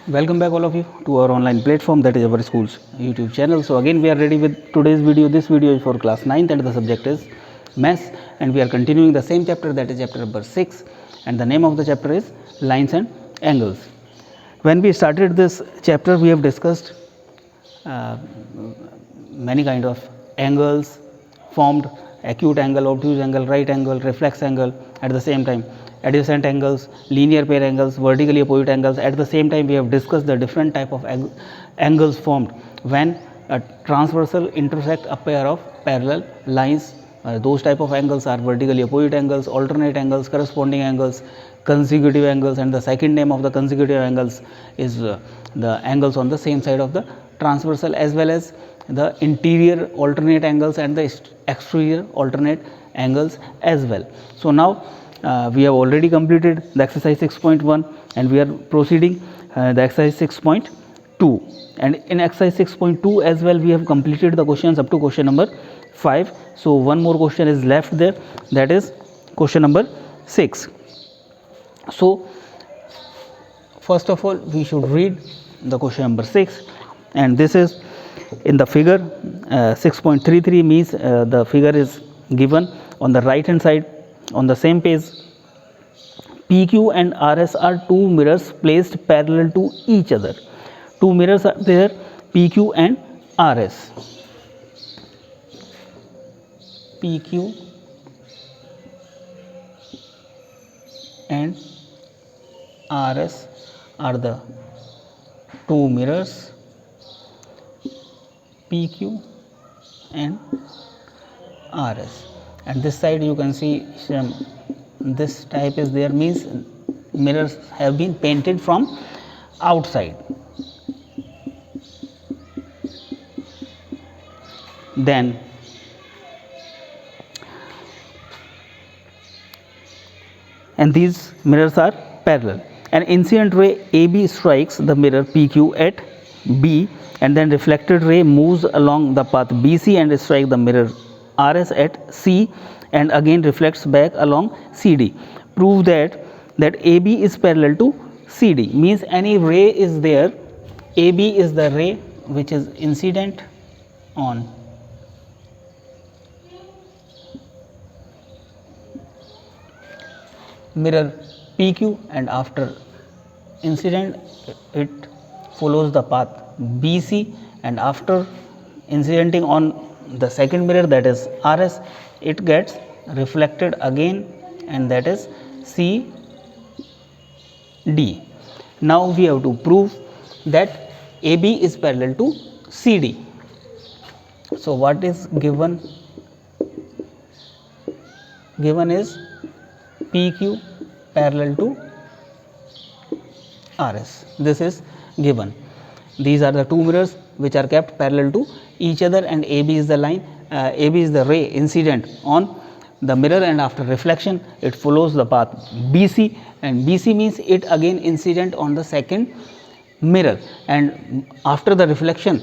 Welcome back all of you to our online platform, that is our school's YouTube channel. So again we are ready with today's video. This video is for class 9th and the subject is maths, and we are continuing the same chapter, that is chapter number 6, and the name of the chapter is lines and angles. When we started this chapter we have discussed many kind of angles formed: acute angle, obtuse angle, right angle, reflex angle, at the same time adjacent angles, linear pair angles, vertically opposite angles. At the same time we have discussed the different type of angles formed when a transversal intersect a pair of parallel lines. Those type of angles are vertically opposite angles, alternate angles, corresponding angles, consecutive angles, and the second name of the consecutive angles is the angles on the same side of the transversal, as well as the interior alternate angles and the exterior alternate angles as well. So now we have already completed the exercise 6.1 and we are proceeding the exercise 6.2, and in exercise 6.2 as well we have completed the questions up to question number 5. So one more question is left there, that is question number 6. So first of all we should read the question number 6, and this is in the figure 6.33 means the figure is given on the right hand side on the same page. PQ and RS are two mirrors placed parallel to each other. Two mirrors are there, PQ and RS. PQ and RS are the two mirrors, PQ and RS, and this side you can see some this type is there, means mirrors have been painted from outside. Then and these mirrors are parallel. An incident ray AB strikes the mirror PQ at B, and then reflected ray moves along the path BC and strikes the mirror RS at C, and again reflects back along CD. Prove that AB is parallel to CD, means any ray is there, AB is the ray which is incident on mirror PQ, and after incident it follows the path BC, and after incidenting on the second mirror, that is RS, it gets reflected again, and that is CD. Now we have to prove that AB is parallel to CD. So what is given? Given is PQ parallel to RS. This is given. These are the two mirrors which are kept parallel to each other, and AB is the line, AB is the ray incident on the mirror, and after reflection it follows the path BC, and BC means it again incident on the second mirror, and after the reflection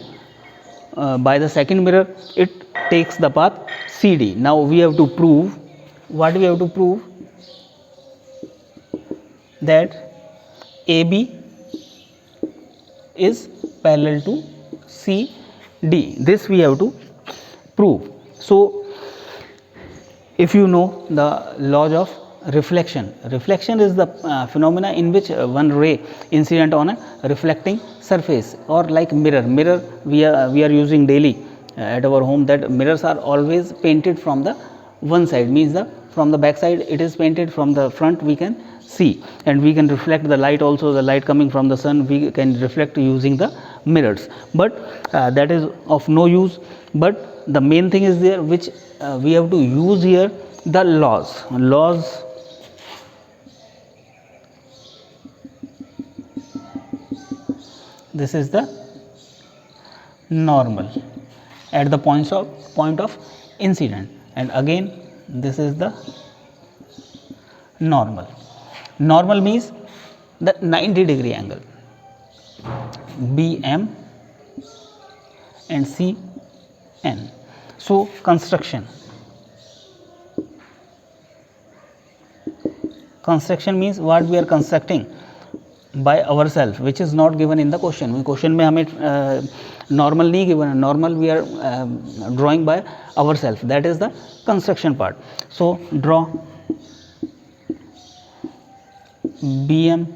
by the second mirror it takes the path CD. Now we have to prove, what we have to prove? That AB is parallel to CD. This we have to prove. So if you know the laws of reflection, reflection is the phenomena in which one ray incident on a reflecting surface, or like mirror we are using daily at our home, that mirrors are always painted from the one side, means the from the back side it is painted, from the front we can see, and we can reflect the light also, the light coming from the sun we can reflect using the mirrors, but that is of no use. But the main thing is there which we have to use here, the laws this is the normal at the point of incident, and again this is the normal means the 90-degree angle, BM and CN. So construction means what we are constructing, by ourselves, which is not given in the question. Question में हमें normal नहीं given है, normal we are drawing by ourselves. That is the construction part. So draw BM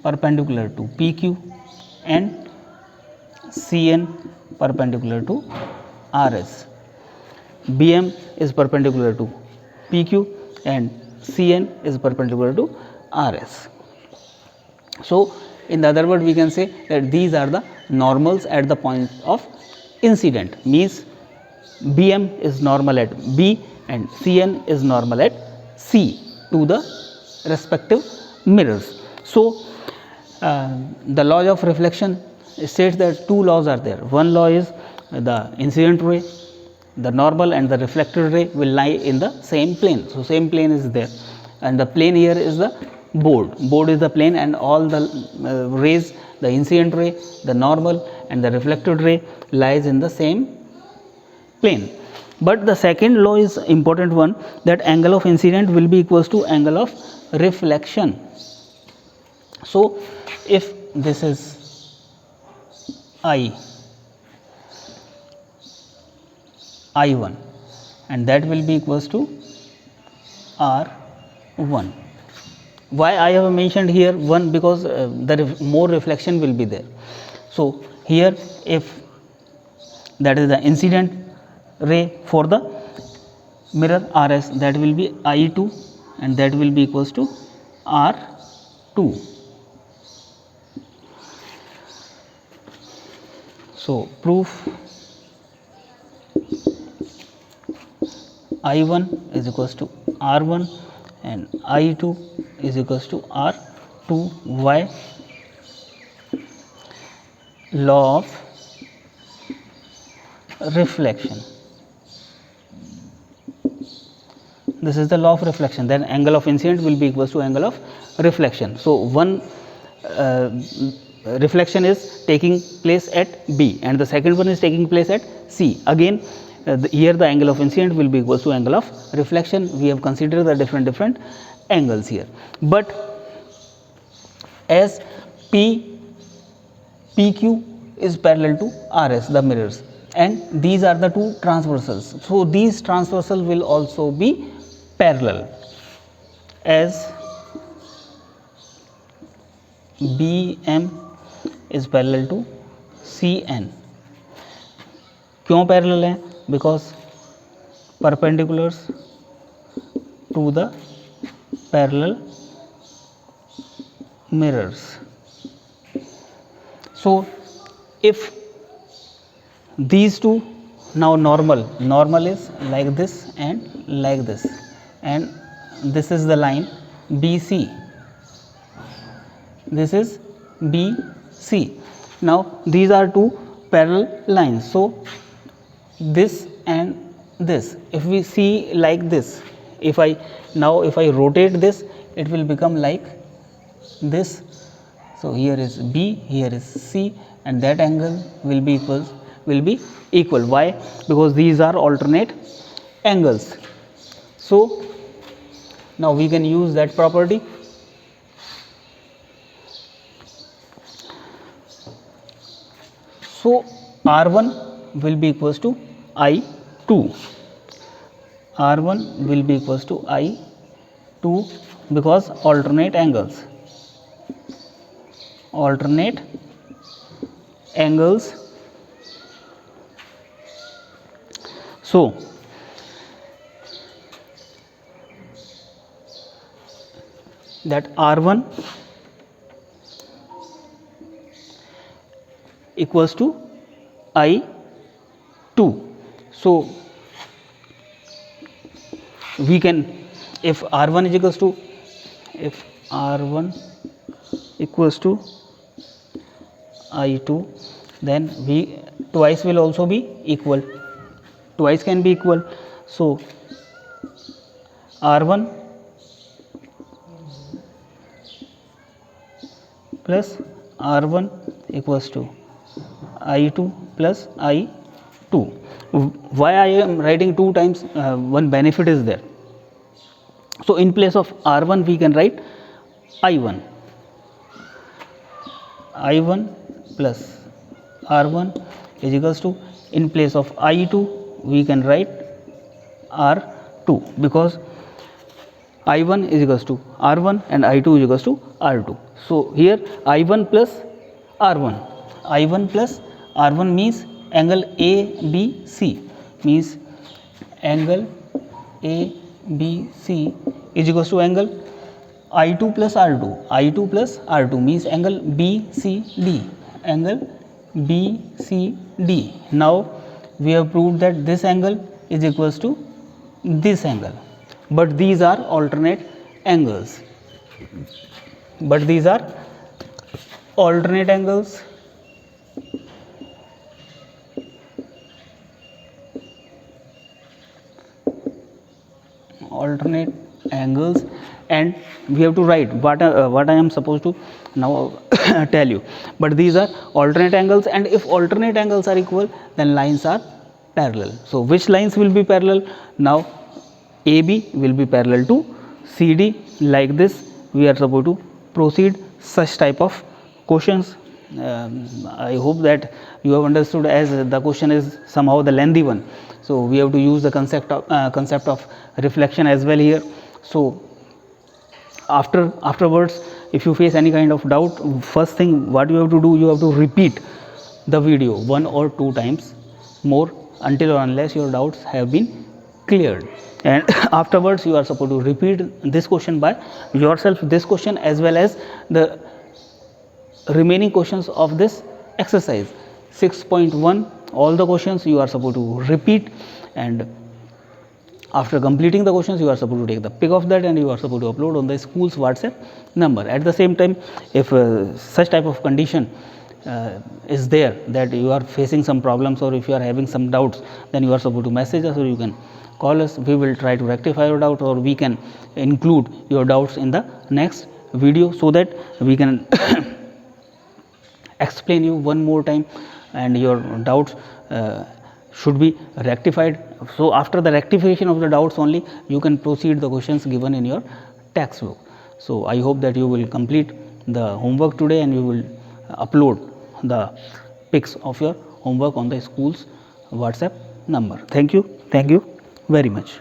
perpendicular to PQ and CN perpendicular to RS. BM is perpendicular to PQ and CN is perpendicular to RS. So in the other word we can say that these are the normals at the point of incident, means BM is normal at B and CN is normal at C to the respective mirrors. So the law of reflection states that two laws are there. One law is the incident ray, the normal and the reflected ray will lie in the same plane. So same plane is there, and the plane here is the board. Board is the plane, and all the rays, the incident ray, the normal and the reflected ray lies in the same plane. But the second law is important one, that angle of incident will be equals to angle of reflection. So if this is I1 and that will be equals to R1. Why I have mentioned here 1? Because more reflection will be there. So here if that is the incident ray for the mirror RS, that will be I2 and that will be equals to R2. So proof I1 is equals to R1 and I2 is equals to R2. Why? Law of reflection. This is the law of reflection. Then angle of incident will be equals to angle of reflection. So one reflection is taking place at B and the second one is taking place at C. Again here the angle of incident will be equals to angle of reflection. We have considered the different angles here, but as PQ is parallel to RS, the mirrors, and these are the two transversals, so these transversal will also be parallel, as BM is parallel to CN. क्यों parallel है? Because perpendiculars to the parallel mirrors. So if these two, now normal is like this and like this, and this is the line BC, this is BC. Now these are two parallel lines, so this and this, if we see like this, if I rotate this, it will become like this. So here is B, here is C, and that angle will be equal. Why? Because these are alternate angles. So now we can use that property. So R1 will be equals to I2. R1 will be equals to I2 because alternate angles. So that R1 equals to I2. So we can, if R1 is equals to, if R1 equals to I2, then we twice will also be equal, twice can be equal. So R1 plus R1 equals to I2 plus I2. Why I am writing two times? One benefit is there. So in place of R1 we can write I1. I1 plus R1 is equals to, in place of I2 we can write R2, because I1 is equals to R1 and I2 is equals to R2. So here I1 plus R1 means angle ABC, means angle ABC is equals to angle I2 plus R2 means angle BCD, Now we have proved that this angle is equals to this angle, but these are alternate angles. Alternate angles, and we have to write what I am supposed to now tell you. But these are alternate angles, and if alternate angles are equal, then lines are parallel. So which lines will be parallel? Now AB will be parallel to CD. Like this we are supposed to proceed such type of questions. I hope that you have understood, as the question is somehow the lengthy one. So we have to use the concept of reflection as well here. So afterwards, if you face any kind of doubt, first thing what you have to do, you have to repeat the video 1 or 2 times more, until or unless your doubts have been cleared. And afterwards you are supposed to repeat this question by yourself, this question as well as the remaining questions of this exercise 6.1. all the questions you are supposed to repeat, and after completing the questions you are supposed to take the pic of that, and you are supposed to upload on the school's WhatsApp number. At the same time, if such type of condition is there that you are facing some problems, or if you are having some doubts, then you are supposed to message us, or you can call us. We will try to rectify your doubt, or we can include your doubts in the next video, so that we can explain you one more time, and your doubts should be rectified. So after the rectification of the doubts only, you can proceed the questions given in your textbook. So I hope that you will complete the homework today, and you will upload the pics of your homework on the school's WhatsApp number. Thank you very much.